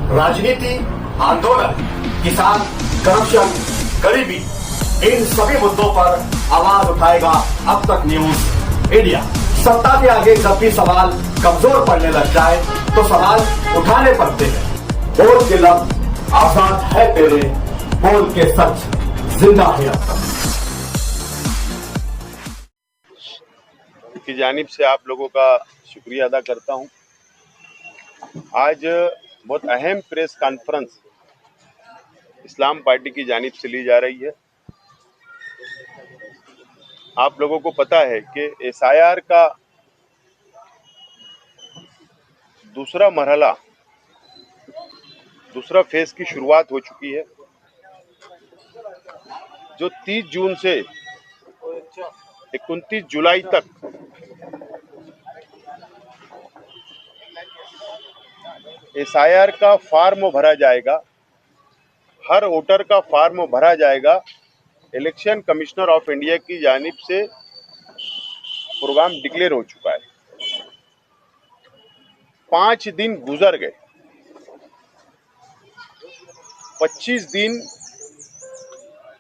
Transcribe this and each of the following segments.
राजनीति, आंदोलन, किसान, करप्शन, गरीबी, इन सभी मुद्दों पर आवाज उठाएगा अब तक न्यूज इंडिया। सत्ता के आगे जब भी सवाल कमजोर पड़ने लग जाए तो सवाल उठाने पड़ते हैं। बोल के लफ्ज आजाद है तेरे, बोल के सच जिंदा है अब तक। की जानिब से आप लोगों का शुक्रिया अदा करता हूं। आज बहुत अहम प्रेस कॉन्फ्रेंस इस्लाम पार्टी की जानिब से ली जा रही है। आप लोगों को पता है कि एसआईआर का दूसरा मरहला, दूसरा फेज की शुरुआत हो चुकी है, जो 30 जून से 29 जुलाई तक एसआईआर का फॉर्म भरा जाएगा। हर वोटर का फॉर्म भरा जाएगा। इलेक्शन कमिश्नर ऑफ इंडिया की जानिब से प्रोग्राम डिक्लेयर हो चुका है। 5 दिन गुजर गए, 25 दिन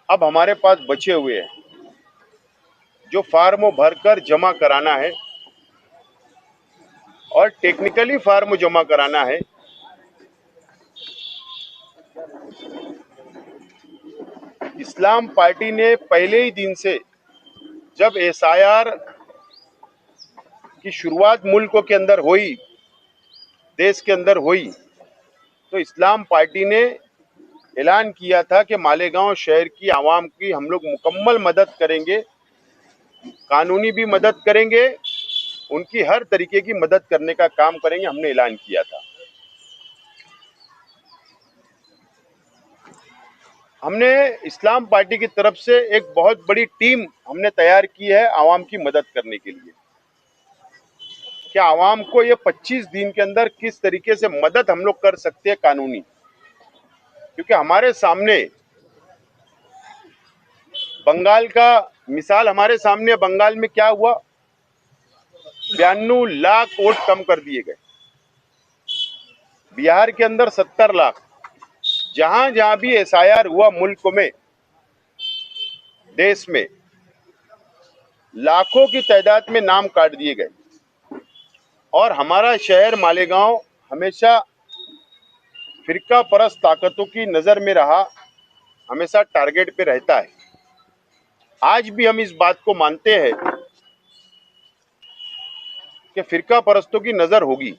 अब हमारे पास बचे हुए हैं, जो फॉर्म भरकर जमा कराना है और टेक्निकली फॉर्म जमा कराना है। इस्लाम पार्टी ने पहले ही दिन से, जब एसआईआर की शुरुआत मुल्क के अंदर हुई, देश के अंदर हुई, तो इस्लाम पार्टी ने ऐलान किया था कि मालेगांव शहर की आवाम की हम लोग मुकम्मल मदद करेंगे, कानूनी भी मदद करेंगे, उनकी हर तरीके की मदद करने का काम करेंगे। हमने ऐलान किया था। हमने इस्लाम पार्टी की तरफ से एक बहुत बड़ी टीम हमने तैयार की है आवाम की मदद करने के लिए, कि आवाम को ये 25 दिन के अंदर किस तरीके से मदद हम लोग कर सकते हैं कानूनी। क्योंकि हमारे सामने बंगाल का मिसाल, हमारे सामने बंगाल में क्या हुआ, 92 लाख वोट कम कर दिए गए। बिहार के अंदर 70 लाख। जहां जहां भी एसआईआर हुआ मुल्क में, देश में, लाखों की तादाद में नाम काट दिए गए। और हमारा शहर मालेगांव हमेशा फिरका परस्त ताकतों की नजर में रहा, हमेशा टारगेट पे रहता है। आज भी हम इस बात को मानते हैं कि फिरका परस्तों की नजर होगी।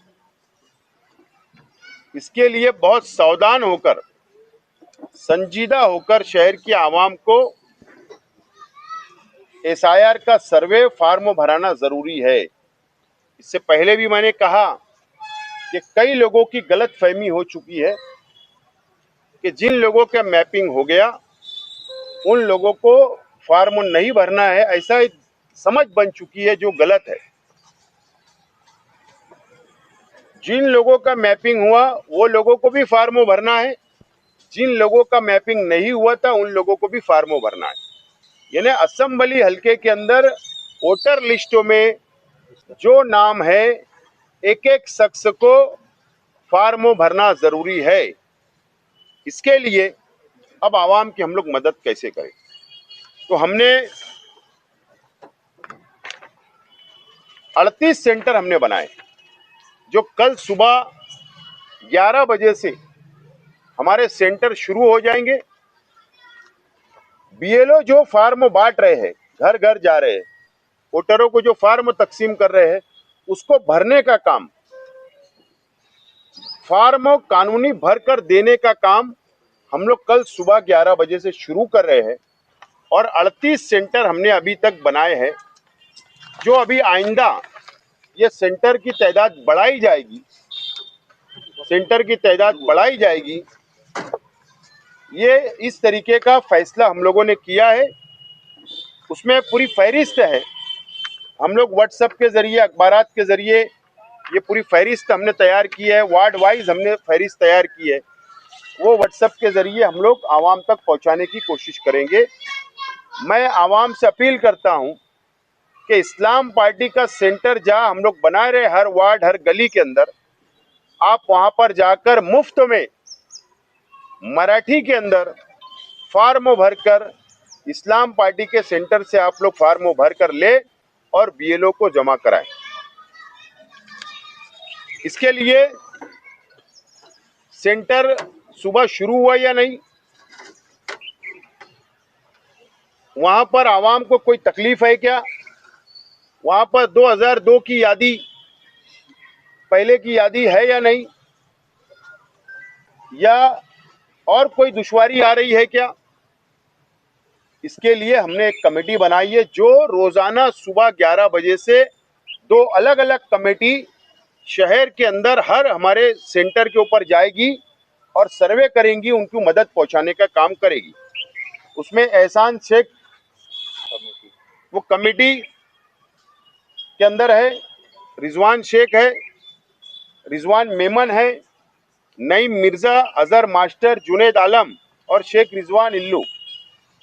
इसके लिए बहुत सावधान होकर, संजीदा होकर शहर की आवाम को एसआईआर का सर्वे फॉर्म भराना जरूरी है। इससे पहले भी मैंने कहा कि कई लोगों की गलतफहमी हो चुकी है कि जिन लोगों का मैपिंग हो गया उन लोगों को फॉर्म नहीं भरना है, ऐसा एक समझ बन चुकी है जो गलत है। जिन लोगों का मैपिंग हुआ वो लोगों को भी फॉर्म भरना है, जिन लोगों का मैपिंग नहीं हुआ था उन लोगों को भी फॉर्म भरना है। यानी असेंबली हलके के अंदर वोटर लिस्टों में जो नाम है, एक एक शख्स को फॉर्म भरना जरूरी है। इसके लिए अब आवाम की हम लोग मदद कैसे करें, तो हमने 38 सेंटर हमने बनाए, जो कल सुबह 11 बजे से हमारे सेंटर शुरू हो जाएंगे। बीएलओ जो फॉर्म बांट रहे हैं, घर घर जा रहे हैं, वोटरों को जो फॉर्म तकसीम कर रहे हैं, उसको भरने का काम, फॉर्म कानूनी भर कर देने का काम हम लोग कल सुबह 11 बजे से शुरू कर रहे हैं। और 38 सेंटर हमने अभी तक बनाए हैं, जो अभी आइंदा ये सेंटर की तादाद बढ़ाई जाएगी, सेंटर की तादाद बढ़ाई जाएगी। ये इस तरीके का फैसला हम लोगों ने किया है। उसमें पूरी फहरिस्त है। हम लोग व्हाट्सएप के जरिए, अखबारात के जरिए ये पूरी फहरिस्त हमने तैयार की है। वार्ड वाइज हमने फहरिस्त तैयार की है, वो व्हाट्सएप के जरिए हम लोग आवाम तक पहुंचाने की कोशिश करेंगे। मैं आवाम से अपील करता हूं कि इस्लाम पार्टी का सेंटर जहां हम लोग बना रहे, हर वार्ड, हर गली के अंदर, आप वहां पर जाकर मुफ्त में मराठी के अंदर फार्म भरकर इस्लाम पार्टी के सेंटर से आप लोग फार्म भरकर ले और बीएलओ को जमा कराएं। इसके लिए सेंटर सुबह शुरू हुआ या नहीं, वहां पर आवाम को कोई तकलीफ है क्या, वहां पर 2002 की यादी पहले की यादी है या नहीं, या और कोई दुश्वारी आ रही है क्या। इसके लिए हमने एक कमेटी बनाई है जो रोजाना सुबह 11 बजे से 2 अलग अलग कमेटी शहर के अंदर हर हमारे सेंटर के ऊपर जाएगी और सर्वे करेंगी, उनकी मदद पहुंचाने का काम करेगी। उसमें एहसान शेख वो कमेटी के अंदर है, रिजवान शेख है, रिजवान मेमन है, नईम मिर्जा, अजहर मास्टर, जुनेद आलम और शेख रिजवान इल्लू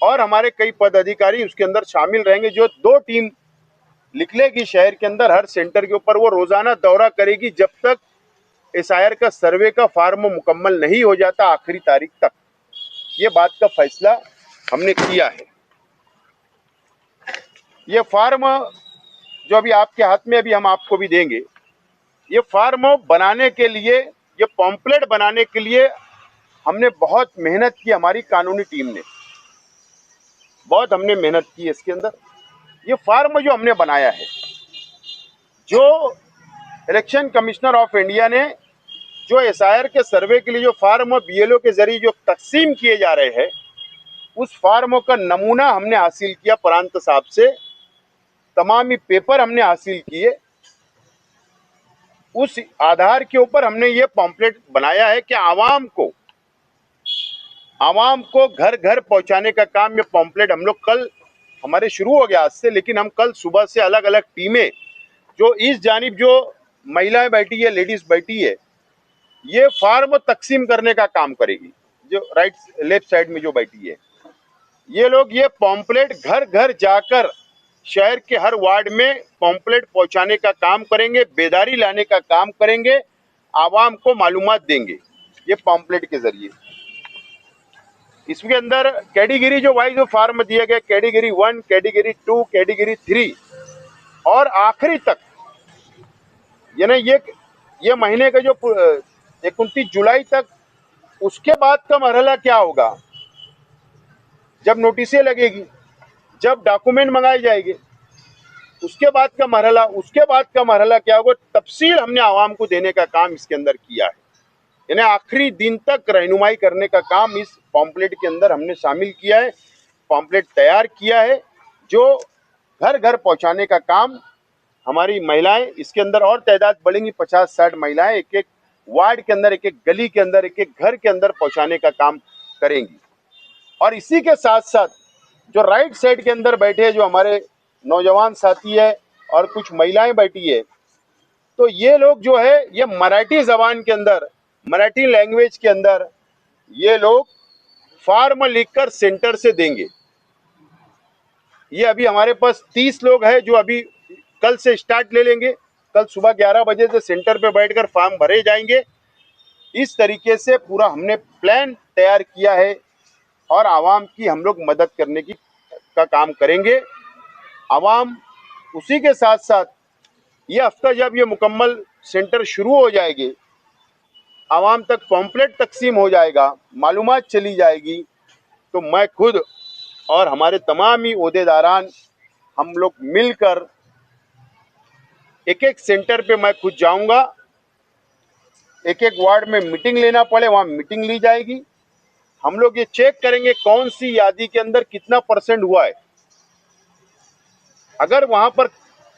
और हमारे कई पदाधिकारी उसके अंदर शामिल रहेंगे, जो 2 टीम निकलेगी शहर के अंदर हर सेंटर के ऊपर। वो रोजाना दौरा करेगी जब तक एसआईआर का सर्वे का फार्म मुकम्मल नहीं हो जाता आखिरी तारीख तक। ये बात का फैसला हमने किया है। ये फार्म जो अभी आपके हाथ में, अभी हम आपको भी देंगे, ये फार्म बनाने के लिए, ये पॉम्पलेट बनाने के लिए हमने बहुत मेहनत की। हमारी कानूनी टीम ने बहुत हमने मेहनत की इसके अंदर। ये फार्म जो हमने बनाया है, जो इलेक्शन कमिश्नर ऑफ इंडिया ने जो एसआईआर के सर्वे के लिए जो फार्म बीएलओ के जरिए जो तकसीम किए जा रहे हैं, उस फार्म का नमूना हमने हासिल किया प्रांत साहब से, तमाम ही पेपर हमने हासिल किए। उस आधार के ऊपर हमने ये पॉम्पलेट बनाया है कि आवाम को घर घर पहुंचाने का काम। ये पॉम्पलेट हम लोग कल हमारे शुरू हो गया आज से, लेकिन हम कल सुबह से अलग अलग टीमें, जो इस जानिब जो महिलाएं बैठी है, लेडीज बैठी है, ये फार्म तकसीम करने का काम करेगी। जो राइट लेफ्ट साइड में जो बैठी है, ये लोग ये पॉम्पलेट घर घर जाकर शहर के हर वार्ड में पॉम्पलेट पहुंचाने का काम करेंगे, बेदारी लाने का काम करेंगे, आवाम को मालूमात देंगे ये पॉम्पलेट के जरिए। इसके अंदर कैटेगरी जो वाइज जो फार्म दिए गए, कैटेगरी 1, कैटेगरी 2, कैटेगरी 3 और आखिरी तक, यानी ये महीने का जो 29 जुलाई तक, उसके बाद का मरहला क्या होगा, जब नोटिसें लगेगी, जब डॉक्यूमेंट मंगाए जाएंगे, उसके बाद का मरहला क्या होगा, तफसील हमने आवाम को देने का काम इसके अंदर किया है। यानी आखिरी दिन तक रहनुमाई करने का काम इस पॉम्पलेट के अंदर हमने शामिल किया है। पॉम्पलेट तैयार किया है जो घर घर पहुंचाने का काम हमारी महिलाएं, इसके अंदर और तादाद बढ़ेंगी, 50-60 महिलाएं एक एक वार्ड के अंदर, एक एक गली के अंदर, एक एक घर के अंदर पहुंचाने का काम करेंगी। और इसी के साथ साथ जो राइट साइड के अंदर बैठे जो हमारे नौजवान साथी है और कुछ महिलाएं बैठी है, तो ये लोग जो है ये मराठी जबान के अंदर, मराठी लैंग्वेज के अंदर ये लोग फार्म लिखकर सेंटर से देंगे। ये अभी हमारे पास 30 लोग हैं जो अभी कल से स्टार्ट ले लेंगे। कल सुबह 11 बजे से सेंटर पे बैठकर फार्म भरे जाएंगे। इस तरीके से पूरा हमने प्लान तैयार किया है और आवाम की हम लोग मदद करने का काम करेंगे। आवाम उसी के साथ साथ ये हफ्ता जब ये मुकम्मल सेंटर शुरू हो जाएंगे, आवाम तक पॉम्पलेट तकसीम हो जाएगा, मालूमात चली जाएगी, तो मैं खुद और हमारे तमाम ही ओहदेदारान हम लोग मिलकर एक एक सेंटर पे मैं खुद जाऊंगा। एक एक वार्ड में मीटिंग लेना पड़े वहाँ मीटिंग ली जाएगी। हम लोग ये चेक करेंगे कौन सी यादी के अंदर कितना % हुआ है। अगर वहाँ पर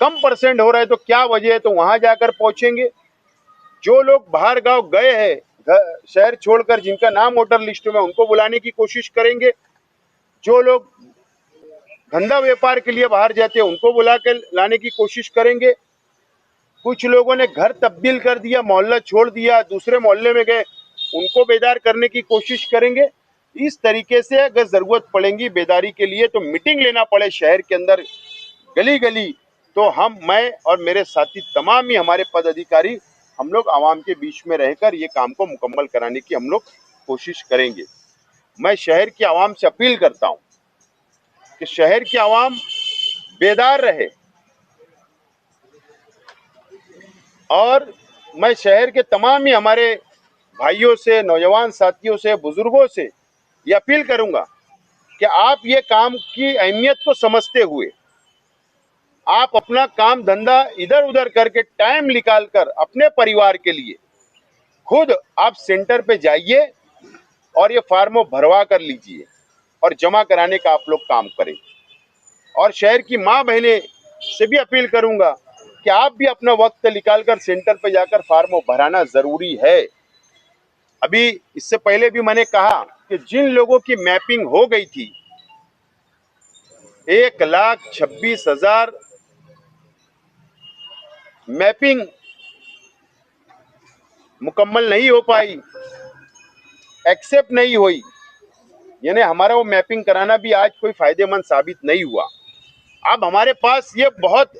कम % हो रहा है तो क्या वजह है, तो वहाँ जाकर पहुँचेंगे। जो लोग बाहर गांव गए हैं शहर छोड़कर, जिनका नाम वोटर लिस्ट में, उनको बुलाने की कोशिश करेंगे। जो लोग धंधा व्यापार के लिए बाहर जाते हैं उनको बुला कर लाने की कोशिश करेंगे। कुछ लोगों ने घर तब्दील कर दिया, मोहल्ला छोड़ दिया, दूसरे मोहल्ले में गए, उनको बेदार करने की कोशिश करेंगे। इस तरीके से अगर ज़रूरत पड़ेगी बेदारी के लिए, तो मीटिंग लेना पड़े शहर के अंदर गली गली, तो मैं और मेरे साथी तमाम ही हमारे पदाधिकारी हम लोग आवाम के बीच में रहकर ये काम को मुकम्मल कराने की हम लोग कोशिश करेंगे। मैं शहर की आवाम से अपील करता हूं कि शहर की आवाम बेदार रहे और मैं शहर के तमाम ही हमारे भाइयों से, नौजवान साथियों से, बुजुर्गों से ये अपील करूंगा कि आप ये काम की अहमियत को समझते हुए आप अपना काम धंधा इधर उधर करके टाइम निकाल कर अपने परिवार के लिए खुद आप सेंटर पे जाइए और ये फार्म भरवा कर लीजिए और जमा कराने का आप लोग काम करें। और शहर की माँ बहनें से भी अपील करूंगा कि आप भी अपना वक्त निकाल कर सेंटर पे जाकर फार्म भराना जरूरी है। अभी इससे पहले भी मैंने कहा कि जिन लोगों की मैपिंग हो गई थी 1,26,000 मैपिंग मुकम्मल नहीं हो पाई, एक्सेप्ट नहीं हुई, यानी हमारा वो मैपिंग कराना भी आज कोई फायदेमंद साबित नहीं हुआ। अब हमारे पास ये बहुत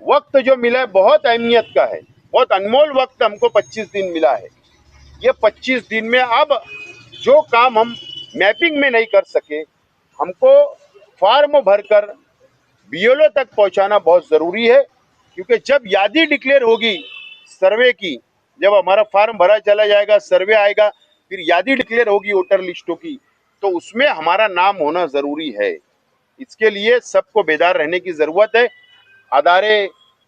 वक्त जो मिला है बहुत अहमियत का है, बहुत अनमोल वक्त हमको 25 दिन मिला है। ये 25 दिन में अब जो काम हम मैपिंग में नहीं कर सके हमको फार्म भरकर बीएलओ तक पहुंचाना बहुत ज़रूरी है, क्योंकि जब यादी डिक्लेयर होगी सर्वे की, जब हमारा फार्म भरा चला जाएगा, सर्वे आएगा, फिर यादी डिक्लेयर होगी वोटर लिस्टों की, तो उसमें हमारा नाम होना ज़रूरी है। इसके लिए सबको बेदार रहने की ज़रूरत है। अदारे,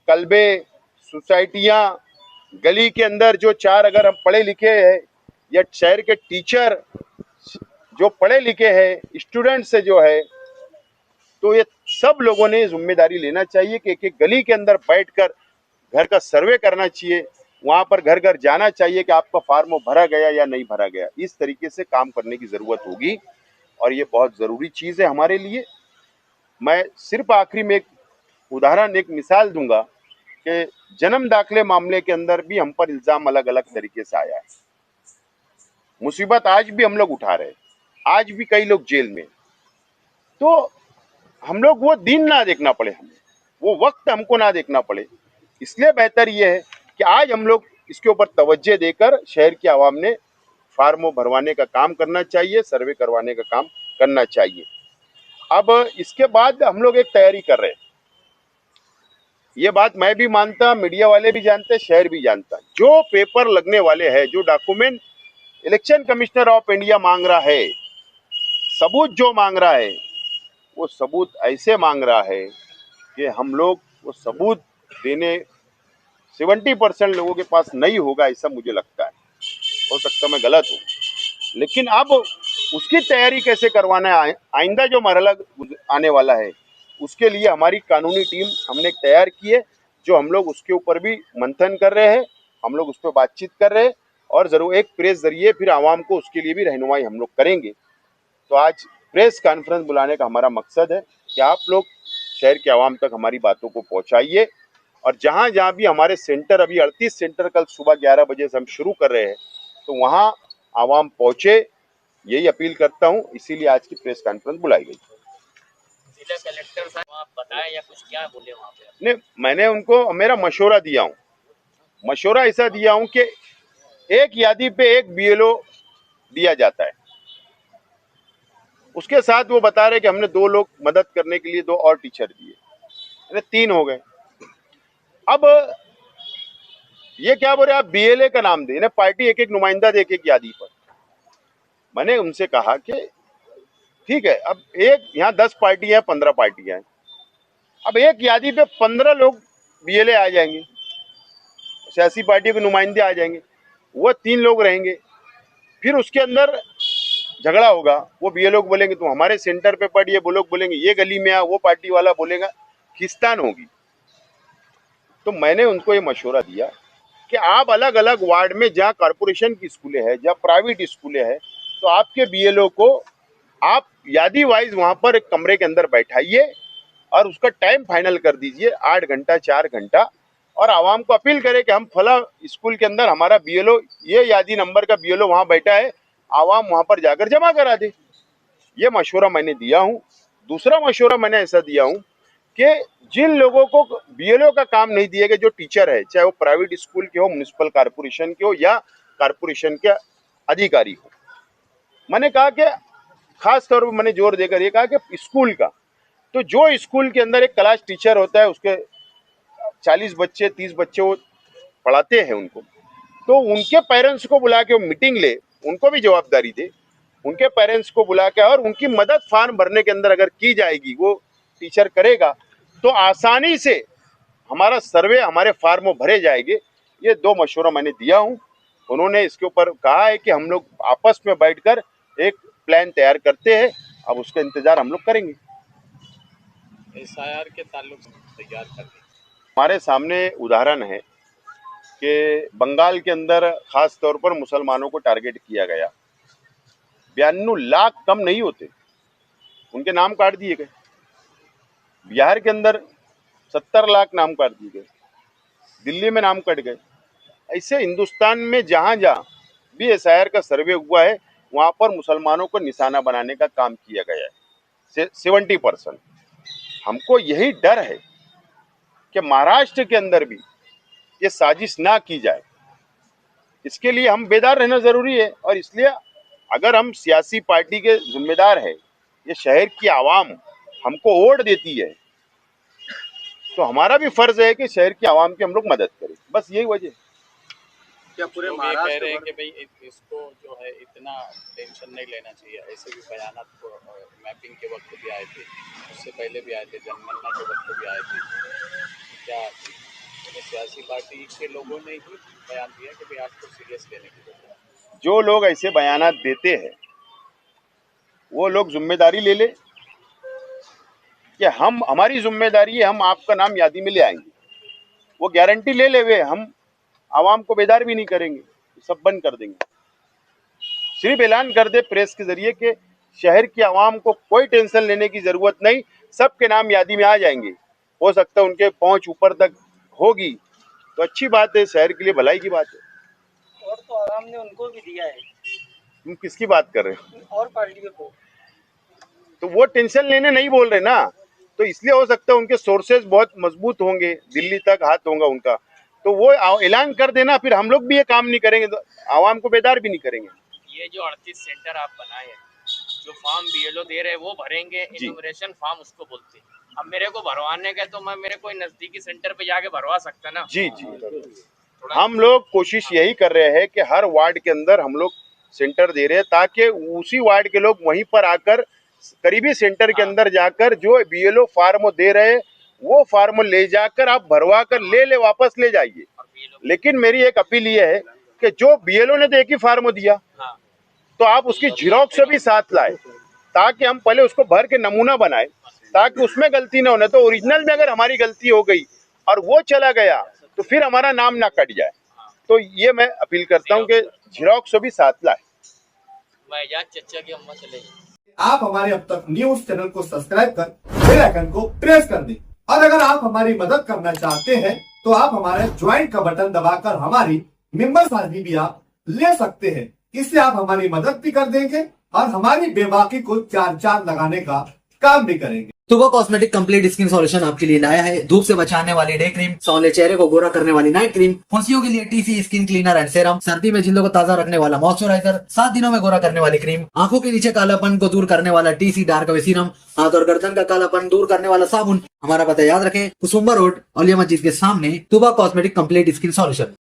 कल्बे, सोसाइटियाँ, गली के अंदर जो चार अगर हम पढ़े लिखे हैं या शहर के टीचर जो पढ़े लिखे हैं, स्टूडेंट से जो है, तो ये सब लोगों ने जिम्मेदारी लेना चाहिए कि एक एक गली के अंदर बैठकर घर का सर्वे करना चाहिए, वहाँ पर घर घर जाना चाहिए कि आपका फार्म भरा गया या नहीं भरा गया। इस तरीके से काम करने की ज़रूरत होगी और ये बहुत ज़रूरी चीज़ है हमारे लिए। मैं सिर्फ आखिरी में एक उदाहरण, एक मिसाल दूंगा कि जन्म दाखिले मामले के अंदर भी हम पर इल्ज़ाम अलग अलग तरीके से आया है। मुसीबत आज भी हम लोग उठा रहे हैं, आज भी कई लोग जेल में। तो हम लोग वो दिन ना देखना पड़े, हमें वो वक्त हमको ना देखना पड़े, इसलिए बेहतर ये है कि आज हम लोग इसके ऊपर तवज्जो देकर शहर की आवाम ने फार्म भरवाने का काम करना चाहिए, सर्वे करवाने का काम करना चाहिए। अब इसके बाद हम लोग एक तैयारी कर रहे हैं, ये बात मैं भी मानता, मीडिया वाले भी जानते, शहर भी जानता। जो पेपर लगने वाले हैं, जो document election commissioner of India मांग रहा है, सबूत जो मांग रहा है, वो सबूत ऐसे मांग रहा है कि हम लोग वो सबूत देने 70% लोगों के पास नहीं होगा, ऐसा मुझे लगता है। हो सकता है मैं गलत हूँ, लेकिन अब उसकी तैयारी कैसे करवाना है, आइंदा जो मरहला आने वाला है, उसके लिए हमारी कानूनी टीम हमने तैयार की है, जो हम लोग उसके ऊपर भी मंथन कर रहे हैं, हम लोग उस पर बातचीत कर रहे हैं और ज़रूर एक प्रेस जरिए फिर आवाम को उसके लिए भी रहनुमाई हम लोग करेंगे। तो आज प्रेस कॉन्फ्रेंस बुलाने का हमारा मकसद है कि आप लोग शहर के आवाम तक हमारी बातों को पहुंचाइए और जहां जहां भी हमारे सेंटर, अभी 38 सेंटर कल सुबह 11 बजे से हम शुरू कर रहे हैं, तो वहां आवाम पहुंचे, यही अपील करता हूं, इसीलिए आज की प्रेस कॉन्फ्रेंस बुलाई गई। जिला कलेक्टर साहब आप बताएं या कुछ क्या बोले वहाँ पे? नहीं, मैंने उनको मेरा मशवरा दिया हूँ, मशवरा ऐसा दिया हूँ कि एक यादी पे एक बीएलओ दिया जाता है, उसके साथ वो बता रहे कि हमने 2 लोग मदद करने के लिए 2 और टीचर दिए, यानी 3 हो गए। अब ये क्या बोल रहे आप बीएलए का नाम दे, पार्टी एक एक नुमाइंदा दे एक यादी पर। मैंने उनसे कहा कि ठीक है, अब एक यहाँ 10 पार्टियां, 15 पार्टियां हैं, अब एक यादी पे 15 लोग बीएलए आ जाएंगे, सियासी पार्टियों के नुमाइंदे आ जाएंगे, वो 3 लोग रहेंगे, फिर उसके अंदर झगड़ा होगा, वो बीएलओ बोलेंगे तुम हमारे सेंटर पे पढ़िए, वो लोग बोलेंगे ये गली में आ, वो पार्टी वाला बोलेगा, खिस्तान होगी। तो मैंने उनको ये मशवरा दिया कि आप अलग अलग वार्ड में जहाँ कॉरपोरेशन की स्कूलें हैं, जहाँ प्राइवेट स्कूलें हैं, तो आपके बीएलओ को आप यादी वाइज वहाँ पर एक कमरे के अंदर बैठाइए और उसका टाइम फाइनल कर दीजिए 8 घंटा 4 घंटा, और आवाम को अपील करें कि हम फला स्कूल के अंदर हमारा बीएलओ, ये यादी नंबर का बीएलओ वहाँ बैठा है, आवाम वहाँ पर जाकर जमा करा दे। ये मशवरा मैंने दिया हूँ। दूसरा मशवरा मैंने ऐसा दिया हूँ कि जिन लोगों को बीएलओ का काम नहीं दिए गए, जो टीचर है, चाहे वो प्राइवेट स्कूल के हो, म्युनिसिपल कॉरपोरेशन के हो या कॉरपोरेशन के अधिकारी हो, मैंने कहा कि खास तौर पर मैंने जोर देकर ये कहा कि स्कूल का, तो जो स्कूल के अंदर एक क्लास टीचर होता है, उसके 40 बच्चे 30 बच्चे वो पढ़ाते हैं उनको, तो उनके पेरेंट्स को बुला के वो मीटिंग ले, उनको भी जवाबदारी दे, उनके पेरेंट्स को बुला के, और उनकी मदद फार्म भरने के अंदर अगर की जाएगी, वो टीचर करेगा तो आसानी से हमारा सर्वे हमारे फार्म में भरे जाएंगे। ये 2 मशवरा मैंने दिया हूँ। उन्होंने इसके ऊपर कहा है कि हम लोग आपस में बैठकर एक प्लान तैयार करते हैं, अब उसका इंतजार हम लोग करेंगे। SIR के ताल्लुक से तैयार करके हमारे सामने उदाहरण है कि बंगाल के अंदर खास तौर पर मुसलमानों को टारगेट किया गया, 92 लाख कम नहीं होते, उनके नाम काट दिए गए। बिहार के अंदर 70 लाख नाम काट दिए गए, दिल्ली में नाम कट गए। ऐसे हिंदुस्तान में जहाँ जहाँ भी SIR का सर्वे हुआ है, वहाँ पर मुसलमानों को निशाना बनाने का काम किया गया है 70%। हमको यही डर है कि महाराष्ट्र के अंदर भी ये साजिश ना की जाए, इसके लिए हम बेदार रहना जरूरी है। और इसलिए अगर हम सियासी पार्टी के जिम्मेदार हैं, ये शहर की आवाम हमको वोट देती है, तो हमारा भी फर्ज है कि शहर की आवाम की हम लोग मदद करें, बस यही वजह है। क्या पूरे लोग ये कह रहे हैं महाराष्ट्र कि भाई इसको जो है इतना टेंशन नहीं लेना चाहिए। ऐसे भी बयान तो मैपिंग के वक्त भी आए थे, उससे पहले भी आए थे, जनगणना के वक्त भी आए थे। क्या सियासी पार्टी के लोगों ने ही बयान दिया कि भाई आपको सीरियस लेने की जरूरत है? जो लोग ऐसे बयानात देते हैं वो लोग जिम्मेदारी ले ले कि हमारी जिम्मेदारी है, हम आपका नाम यादी में ले आएंगे। वो गारंटी ले ले वे, हम आवाम को बेदार भी नहीं करेंगे, सब बंद कर देंगे। सिर्फ ऐलान कर दे प्रेस के जरिए कि शहर की आवाम को कोई टेंशन लेने की जरूरत नहीं, सबके नाम यादी में आ जाएंगे। हो सकता है उनके पहुंच ऊपर तक होगी तो अच्छी बात है, शहर के लिए भलाई की बात है। और तो आवाम ने उनको भी दिया है, तुम किसकी बात कर रहे हो? और पार्टियों को। तो वो टेंशन लेने नहीं बोल रहे ना, तो इसलिए हो सकता है उनके सोर्सेज बहुत मजबूत होंगे, दिल्ली तक हाथ होगा उनका, तो वो ऐलान कर देना, फिर हम लोग भी ये काम नहीं करेंगे तो आवाम को बेदार भी नहीं करेंगे। ये जो 38 सेंटर आप बनाए हैं, जो फॉर्म BLO दे रहे हैं वो भरेंगे, इन्यूमरेशन फॉर्म उसको बोलते हैं। अब मेरे को भरवाने का तो मैं मेरे कोई नजदीकी सेंटर पे जाके भरवा सकता ना। जी हम लोग कोशिश यही कर रहे हैं कि हर वार्ड के अंदर हम लोग सेंटर दे रहे हैं, ताकि उसी वार्ड के लोग वहीं पर आकर करीबी सेंटर के अंदर जाकर जो BLO फार्म दे रहे हैं वो फार्म ले जाकर आप भरवा कर ले वापस ले जाइए। लेकिन मेरी एक अपील ये है कि जो BLO ने तो एक ही फार्म दिया, तो आप उसकी झिरोक्स भी साथ लाए, ताकि हम पहले उसको भर के नमूना बनाए, ताकि उसमें गलती ना होने। तो ओरिजिनल में अगर हमारी गलती हो गई और वो चला गया तो फिर हमारा नाम ना कट जाए। तो ये मैं अपील करता हूँ कि झिरोक्स भी साथ लाए। मैं चचा की अम्मा चले गई। आप हमारे अब तक न्यूज चैनल को सब्सक्राइब कर बेल आइकन को प्रेस कर दें। और अगर आप हमारी मदद करना चाहते हैं तो आप हमारे ज्वाइन का बटन दबाकर हमारी मेंबर्स आईडी भी आप ले सकते हैं। इससे आप हमारी मदद भी कर देंगे और हमारी बेबाकी को चार लगाने का काम भी करेंगे। तुबा कॉस्मेटिक कंप्लीट स्किन सॉल्यूशन आपके लिए लाया है धूप से बचाने वाली डे क्रीम, सौंदर्य चेहरे को गोरा करने वाली नाइट क्रीम, फुंसियों के लिए TC skin cleaner and serum, सर्दी में जिल्दों को ताजा रखने वाला मॉइस्चराइजर, 7 दिनों में गोरा करने वाली क्रीम, आंखों के नीचे कालापन को दूर करने वाला TC डार्क वे सीरम, हाथ और गर्दन का कालापन दूर करने वाला साबुन। हमारा पता याद रखें, कुसुम्बा रोड, औलिया मस्जिद के सामने, तुबा कॉस्मेटिक कंप्लीट स्किन सॉल्यूशन।